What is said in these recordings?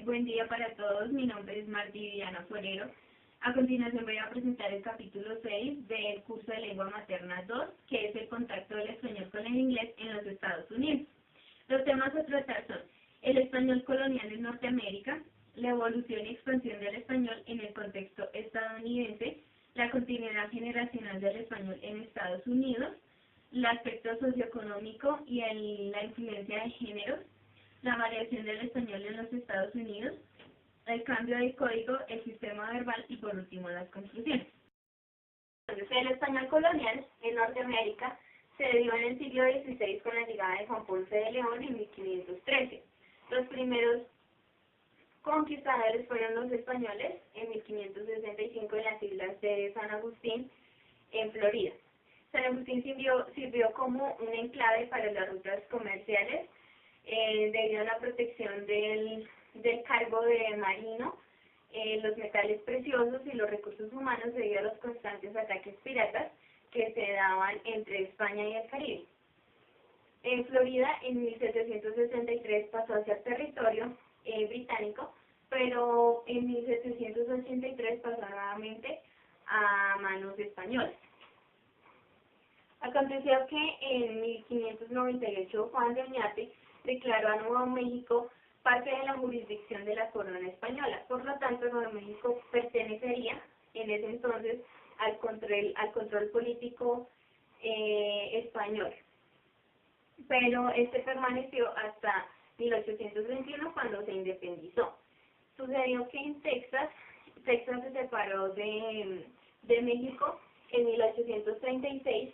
Buen día para todos, mi nombre es Marti Viviana Forero. A continuación voy a presentar el capítulo 6 del curso de Lengua Materna 2, que es el contacto del español con el inglés en los Estados Unidos. Los temas a tratar son el español colonial en Norteamérica, la evolución y expansión del español en el contexto estadounidense, la continuidad generacional del español en Estados Unidos, el aspecto socioeconómico y la influencia de géneros, la variación del español en los Estados Unidos, el cambio de código, el sistema verbal y por último las conclusiones. Entonces, el español colonial en Norteamérica se dio en el siglo XVI con la llegada de Juan Ponce de León en 1513. Los primeros conquistadores fueron los españoles en 1565 en las islas de San Agustín, en Florida. San Agustín sirvió como un enclave para las rutas comerciales debido a la protección del cargo de marino, los metales preciosos y los recursos humanos debido a los constantes ataques piratas que se daban entre España y el Caribe. En Florida, en 1763 pasó a ser territorio británico, pero en 1783 pasó nuevamente a manos españolas. Aconteció que en 1598 Juan de Oñate declaró a Nuevo México parte de la jurisdicción de la corona española. Por lo tanto, Nuevo México pertenecería en ese entonces al control político español. Pero este permaneció hasta 1821 cuando se independizó. Sucedió que en Texas se separó de México en 1836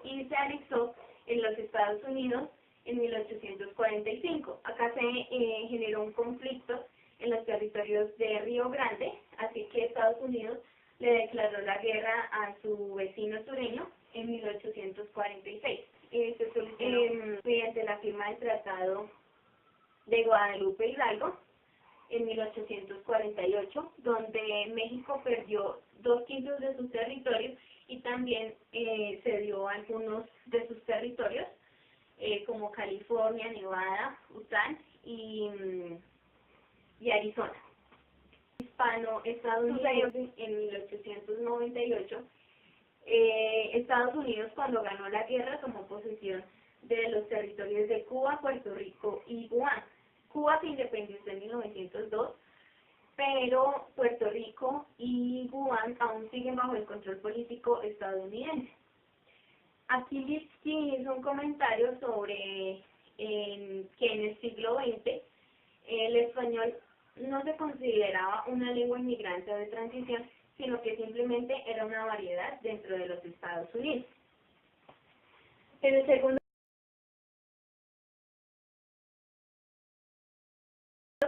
y se anexó en los Estados Unidos en 1845. Acá se generó un conflicto en los territorios de Río Grande, así que Estados Unidos le declaró la guerra a su vecino sureño en 1846. Se solucionó mediante la firma del Tratado de Guadalupe Hidalgo en 1848, donde México perdió 2/5 de sus territorios y también cedió algunos de sus territorios, como California, Nevada, Utah y Arizona. Hispano-estadounidense en 1898, Estados Unidos, cuando ganó la guerra, tomó posesión de los territorios de Cuba, Puerto Rico y Guam. Cuba se independizó en 1902, pero Puerto Rico y Guam aún siguen bajo el control político estadounidense. Aquí hizo un comentario sobre que en el siglo XX el español no se consideraba una lengua inmigrante o de transición, sino que simplemente era una variedad dentro de los Estados Unidos. En el segundo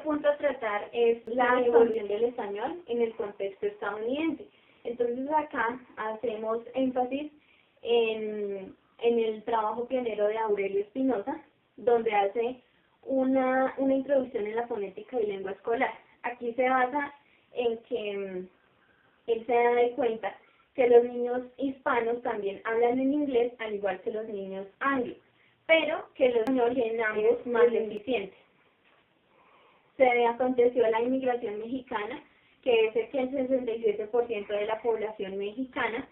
punto a tratar es la evolución del español en el contexto estadounidense. Entonces acá hacemos énfasis en el trabajo pionero de Aurelio Espinosa, donde hace una introducción en la fonética y lengua escolar. Aquí se basa en que él se da cuenta que los niños hispanos también hablan en inglés, al igual que los niños anglos, pero que los españoles tienen ambos más deficientes. Se aconteció la inmigración mexicana, que es que el 67% de la población mexicana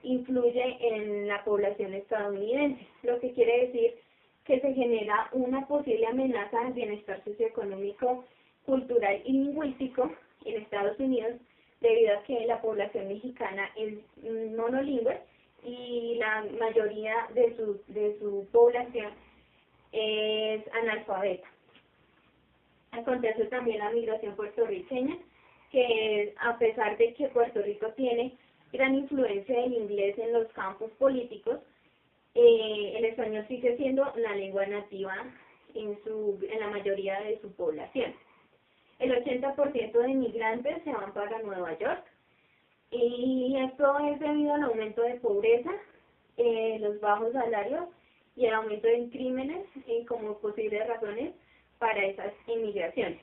influye en la población estadounidense, lo que quiere decir que se genera una posible amenaza al bienestar socioeconómico, cultural y lingüístico en Estados Unidos, debido a que la población mexicana es monolingüe y la mayoría de su población es analfabeta. Acontece también la migración puertorriqueña, que a pesar de que Puerto Rico tiene gran influencia del inglés en los campos políticos, el español sigue siendo la lengua nativa en la mayoría de su población. El 80% de inmigrantes se van para Nueva York, y esto es debido al aumento de pobreza, los bajos salarios y el aumento de crímenes como posibles razones para esas inmigraciones.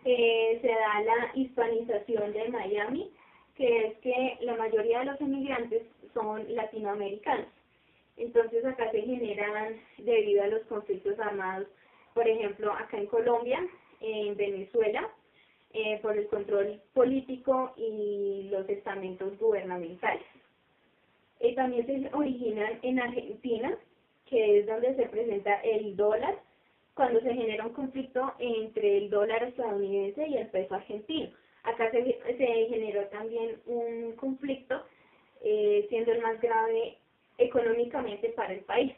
Se da la hispanización de Miami, que es que la mayoría de los inmigrantes son latinoamericanos. Entonces acá se generan, debido a los conflictos armados, por ejemplo, acá en Colombia, en Venezuela por el control político y los estamentos gubernamentales. También se originan en Argentina, que es donde se presenta el dólar, cuando se genera un conflicto entre el dólar estadounidense y el peso argentino. Acá se generó también un conflicto, siendo el más grave económicamente para el país.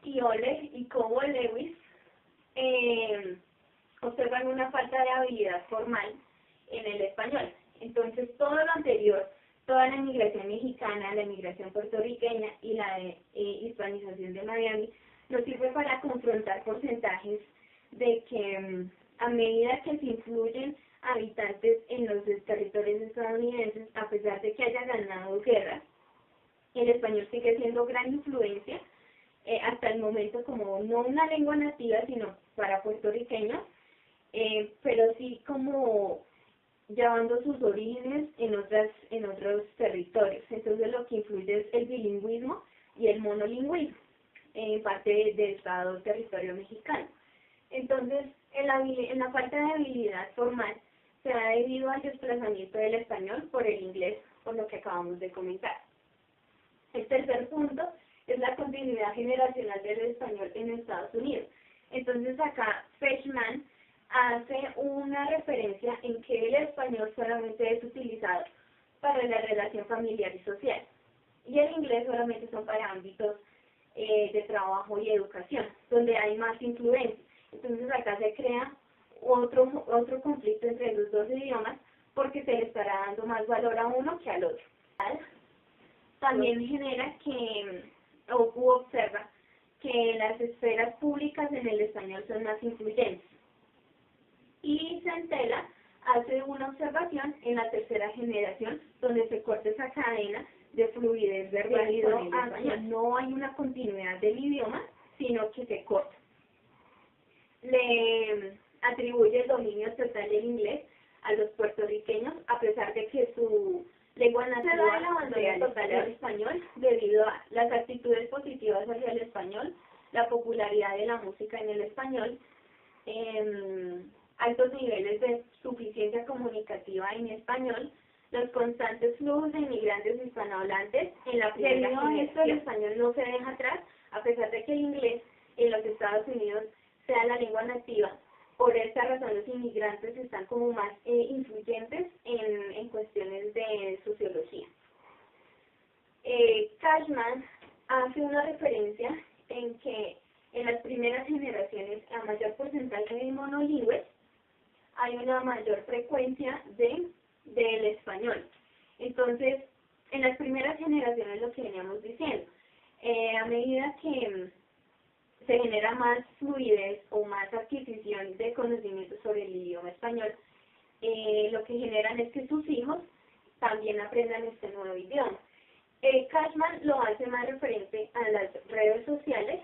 Y Oleg y Cobo Lewis observan una falta de habilidad formal en el español. Entonces, todo lo anterior, toda la inmigración mexicana, la inmigración puertorriqueña y la hispanización de Miami, nos sirve para confrontar porcentajes de que a medida que se incluyen habitantes en los territorios estadounidenses, a pesar de que haya ganado guerras, el español sigue siendo gran influencia, hasta el momento como no una lengua nativa, sino para puertorriqueños, pero sí como llevando sus orígenes en otros territorios. Entonces lo que influye es el bilingüismo y el monolingüismo en parte del Estado territorio mexicano. Entonces, en la falta de habilidad formal se ha debido al desplazamiento del español por el inglés, por lo que acabamos de comentar. El tercer punto es la continuidad generacional del español en Estados Unidos. Entonces acá Feshman hace una referencia en que el español solamente es utilizado para la relación familiar y social, y el inglés solamente son para ámbitos de trabajo y educación, donde hay más influencia. Entonces acá se crea otro conflicto entre los dos idiomas porque se le estará dando más valor a uno que al otro. También genera que observa que las esferas públicas en el español son más influyentes. Y Centella hace una observación en la tercera generación donde se corta esa cadena de fluidez verbal debido a que no hay una continuidad del idioma, sino que se corta. Le atribuye el dominio total del inglés a los puertorriqueños, a pesar de que su lengua nativa la abandono total al español debido a las actitudes positivas hacia el español, la popularidad de la música en el español, altos niveles de suficiencia comunicativa en español, los constantes flujos de inmigrantes hispanohablantes en la primera generación. El español no se deja atrás, a pesar de que el inglés en los Estados Unidos sea la lengua nativa. Por esta razón los inmigrantes están como más influyentes en cuestiones de sociología. Cashman hace una referencia en que en las primeras generaciones, a mayor porcentaje de monolingües, hay una mayor frecuencia del español. Entonces, en las primeras generaciones, lo que veníamos diciendo, a medida que se genera más fluidez o más adquisición de conocimientos sobre el idioma español, lo que generan es que sus hijos también aprendan este nuevo idioma. Cashman lo hace más referente a las redes sociales,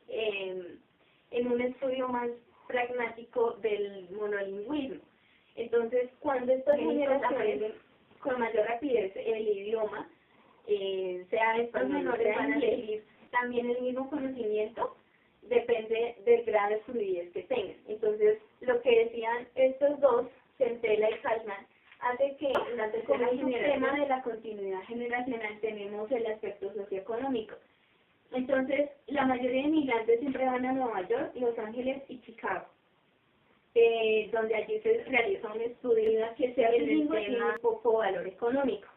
en un estudio más pragmático del monolingüismo. Entonces, cuando estas generaciones aprenden con mayor rapidez el idioma, sea español o sea inglés, también el mismo conocimiento depende del grado de fluidez que tengan. Entonces, lo que decían estos dos, Centella y Cashman, hace que en la tercera generación de la continuidad generacional tenemos el aspecto socioeconómico. Entonces, la mayoría de inmigrantes siempre van a Nueva York, Los Ángeles y Chicago, donde allí se realiza un estudio que sea bilingüe y tiene poco valor económico.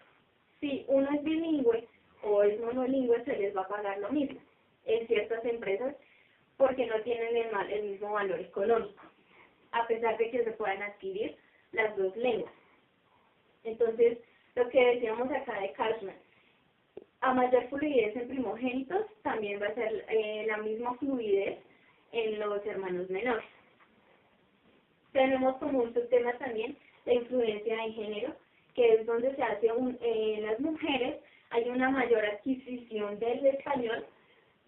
Si uno es bilingüe o es monolingüe, se les va a pagar lo mismo en ciertas empresas porque no tienen el mismo valor económico, a pesar de que se puedan adquirir las dos lenguas. Entonces, lo que decíamos acá de Cashman, a mayor fluidez en primogénitos, también va a ser la misma fluidez en los hermanos menores. Tenemos como un subtema también la influencia de género, que es donde se hace en las mujeres hay una mayor adquisición del español,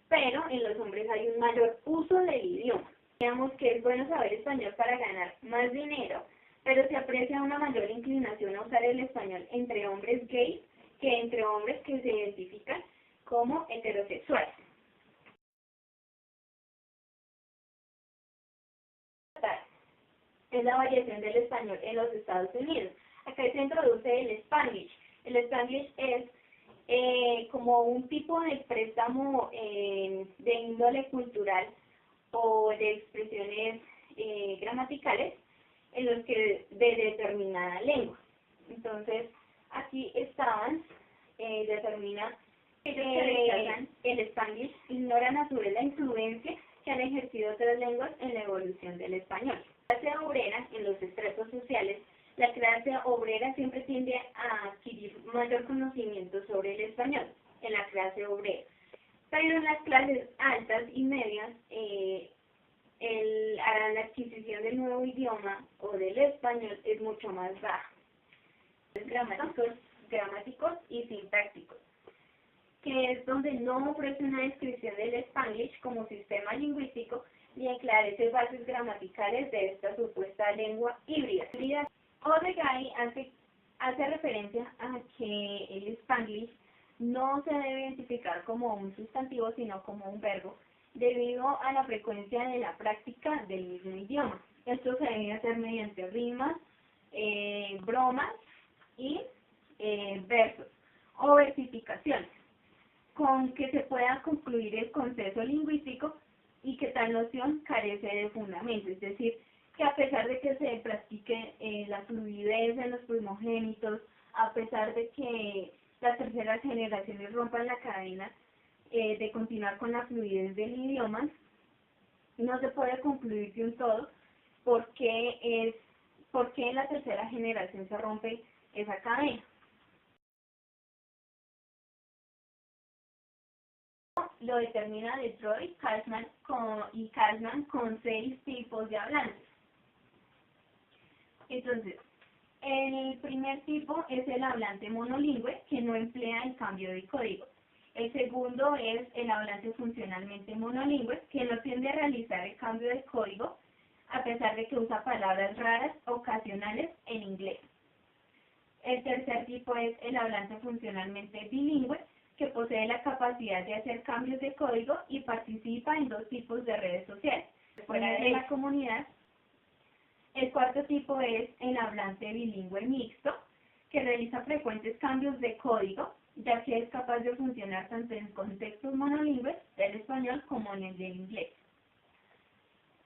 pero en los hombres hay un mayor uso del idioma. Digamos que es bueno saber español para ganar más dinero, pero se aprecia una mayor inclinación a usar el español entre hombres gays que entre hombres que se identifican como heterosexuales. es la variación del español en los Estados Unidos. Acá se introduce el Spanglish. El Spanglish es como un tipo de préstamo de índole cultural o de expresiones gramaticales en los que de determinada lengua. Entonces, aquí estaban, determina el Spanglish ignoran a su vez la influencia que han ejercido otras lenguas en la evolución del español. La clase obrera, en los estratos sociales, la clase obrera siempre tiende a adquirir mayor conocimiento sobre el español en la clase obrera. Pero en las clases altas y medias, la adquisición del nuevo idioma o del español es mucho más baja. Gramáticos y sintácticos, que es donde no ofrece una descripción del Spanglish como sistema lingüístico ni esclarece bases gramaticales de esta supuesta lengua híbrida. Odegaard hace referencia a que el Spanglish no se debe identificar como un sustantivo, sino como un verbo, debido a la frecuencia de la práctica del mismo idioma. Esto se debe hacer mediante rimas, bromas y versos o versificaciones, con que se pueda concluir el consenso lingüístico y que tal noción carece de fundamento, es decir, que a pesar de que se practique la fluidez en los primogénitos, a pesar de que las terceras generaciones rompan la cadena de continuar con la fluidez del idioma, no se puede concluir de un todo porque en la tercera generación se rompe esa cadena. Lo determina Detroit y Kalman con 6 tipos de hablantes. Entonces, el primer tipo es el hablante monolingüe, que no emplea el cambio de código. El segundo es el hablante funcionalmente monolingüe, que no tiende a realizar el cambio de código, a pesar de que usa palabras raras ocasionales en inglés. El tercer tipo es el hablante funcionalmente bilingüe, que posee la capacidad de hacer cambios de código y participa en 2 tipos de redes sociales, fuera de la comunidad. El cuarto tipo es el hablante bilingüe mixto, que realiza frecuentes cambios de código, ya que es capaz de funcionar tanto en contextos monolingües del español como en el del inglés.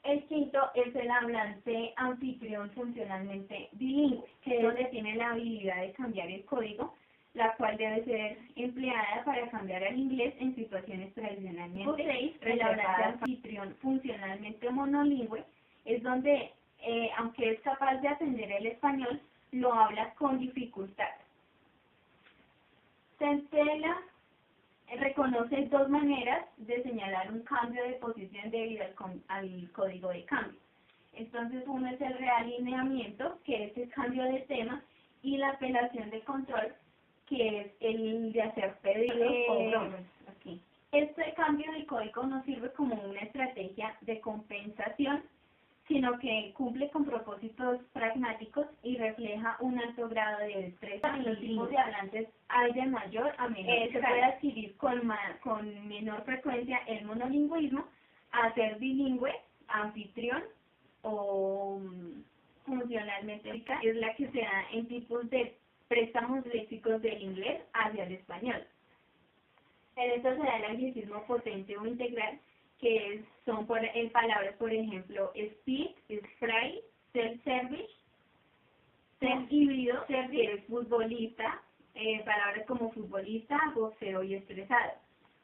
El quinto es el hablante anfitrión funcionalmente bilingüe, que es donde tiene la habilidad de cambiar el código, la cual debe ser empleada para cambiar al inglés en situaciones tradicionalmente. El hablante anfitrión funcionalmente monolingüe es donde, aunque es capaz de atender el español, lo habla con dificultad. Centella reconoce 2 maneras de señalar un cambio de posición debido al código de cambio. Entonces, uno es el realineamiento, que es el cambio de tema, y la apelación de control, que es el de hacer pedidos o bromas. Aquí. Este cambio de código no sirve como una estrategia de compensación, sino que cumple con propósitos pragmáticos y refleja un alto grado de destreza. En los tipos de hablantes hay de mayor a menor. Se puede adquirir con menor frecuencia el monolingüismo, a ser bilingüe, anfitrión o funcionalmente es la que se da en tipos de préstamos léxicos del inglés hacia el español. En esto se da el anglicismo potente o integral, que son en palabras, por ejemplo, speed, spray, self-service, ser híbrido, que es futbolista, palabras como futbolista, boxeo y estresado.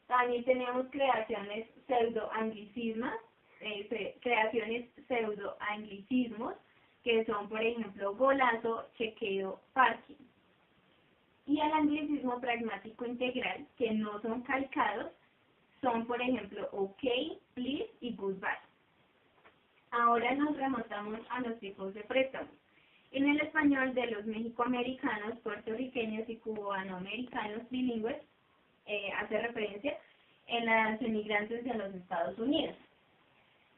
También tenemos creaciones pseudo-anglicismos, que son, por ejemplo, golazo, chequeo, parking. Y el anglicismo pragmático integral, que no son calcados, son, por ejemplo, OK, please y goodbye. Ahora nos remontamos a los tipos de préstamos. En el español de los mexicoamericanos, puertorriqueños y cubanoamericanos bilingües, hace referencia en las emigrantes de los Estados Unidos.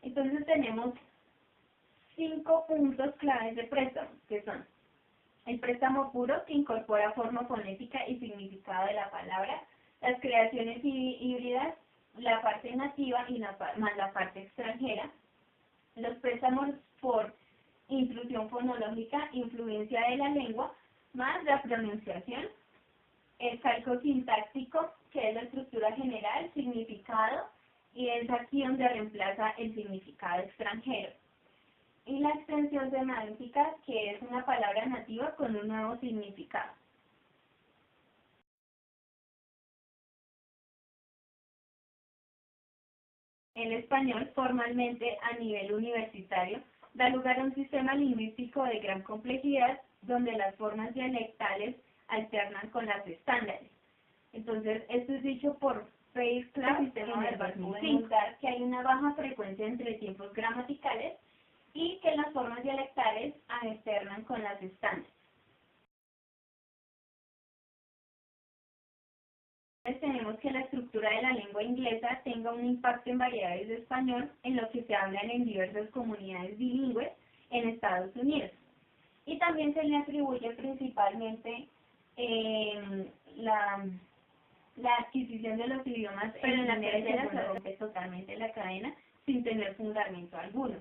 Entonces tenemos 5 puntos claves de préstamo, que son el préstamo puro, que incorpora forma fonética y significado de la palabra, las creaciones híbridas, la parte nativa y más la parte extranjera, los préstamos por intrusión fonológica, influencia de la lengua, más la pronunciación. El calco sintáctico, que es la estructura general, significado, y es aquí donde reemplaza el significado extranjero. Y la extensión semántica, que es una palabra nativa con un nuevo significado. El español, formalmente a nivel universitario, da lugar a un sistema lingüístico de gran complejidad, donde las formas dialectales alternan con las estándares. Entonces, esto es dicho por Fairclough en el 2005, que hay una baja frecuencia entre tiempos gramaticales y que las formas dialectales alternan con las estándares. Tenemos que la estructura de la lengua inglesa tenga un impacto en variedades de español, en lo que se hablan en diversas comunidades bilingües en Estados Unidos. Y también se le atribuye principalmente la adquisición de los idiomas, pero en la tercera se rompe totalmente la cadena sin tener fundamento alguno.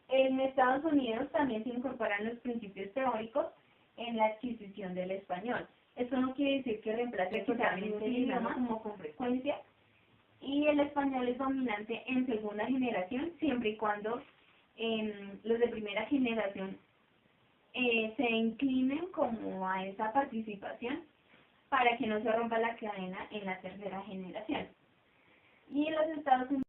En Estados Unidos también se incorporan los principios teóricos en la adquisición del español. Esto no quiere decir que reemplace totalmente el idioma como con frecuencia, y el español es dominante en segunda generación, siempre y cuando los de primera generación se inclinen como a esa participación para que no se rompa la cadena en la tercera generación. Y en los Estados Unidos